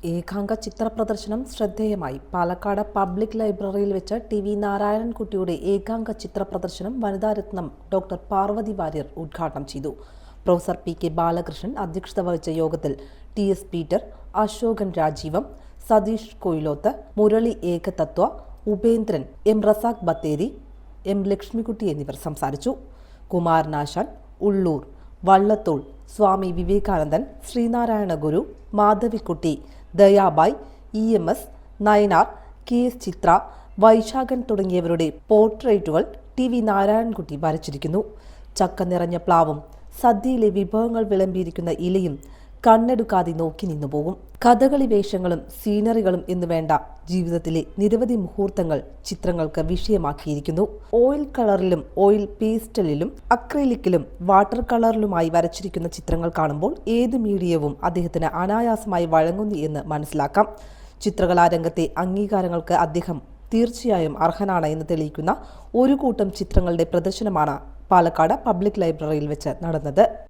ഏകാംഗ ചിത്ര പ്രദർശനം ശ്രദ്ധേയമായി. പാലക്കാട് പബ്ലിക് ലൈബ്രറിയിൽ വെച്ച് ടി.വി. നാരായണൻകുട്ടിയുടെ ഏകാംഗ ചിത്ര പ്രദർശനം വനിതാരത്നം ഡോക്ടർ പാർവതി വാര്യർ ഉദ്ഘാടനം ചെയ്തു. Professor P K. ബാലകൃഷ്ണൻ അധ്യക്ഷത വഹിച്ച യോഗത്തിൽ TS. Peter, Ashokan രാജീവം, Satheesh Koyiloth, Murali ഏകതത്വ, Upendran, M. Razak Bathery, M. Lakshmikutty എന്നിവർ സംസാരിച്ചു. കുമാരനാശാൻ, ഉള്ളൂർ, വള്ളത്തോൾ, സ്വാമി വിവേകാനന്ദൻ, ശ്രീനാരായണ ഗുരു, മാധവിക്കുട്ടി, ദയാബായ്, EMS, നയനാർ, KS ചിത്ര, വൈശാഖൻ തുടങ്ങിയവരുടെ പോർട്രേറ്റുകൾ ടി.വി. നാരായണൻകുട്ടി വരച്ചിരിക്കുന്നു. ചക്ക നിറഞ്ഞ പ്ലാവും സദ്യയിലെ വിഭവങ്ങൾ വിളമ്പിയിരിക്കുന്ന ഇലയും കണ്ണെടുക്കാതെ നോക്കി നിന്നുപോകും. കഥകളി വേഷങ്ങളും സീനറികളും എന്നുവേണ്ട ജീവിതത്തിലെ നിരവധി മുഹൂർത്തങ്ങൾ ചിത്രങ്ങൾക്ക് വിഷയമാക്കിയിരിക്കുന്നു. ഓയിൽ കളറിലും ഓയിൽ പേസ്റ്റലിലും അക്രിലിക്കിലും വാട്ടർ കളറിലുമായി വരച്ചിരിക്കുന്ന ചിത്രങ്ങൾ കാണുമ്പോൾ ഏത് മീഡിയവും അദ്ദേഹത്തിന് അനായാസമായി വഴങ്ങുന്നു എന്ന് മനസ്സിലാക്കാം. ചിത്രകലാരംഗത്തെ അംഗീകാരങ്ങൾക്ക് അദ്ദേഹം തീർച്ചയായും അർഹനാണ് എന്ന് തെളിയിക്കുന്ന ഒരു കൂട്ടം ചിത്രങ്ങളുടെ പ്രദർശനമാണ് പാലക്കാട് പബ്ലിക് ലൈബ്രറിയിൽ വെച്ച് നടന്നത്.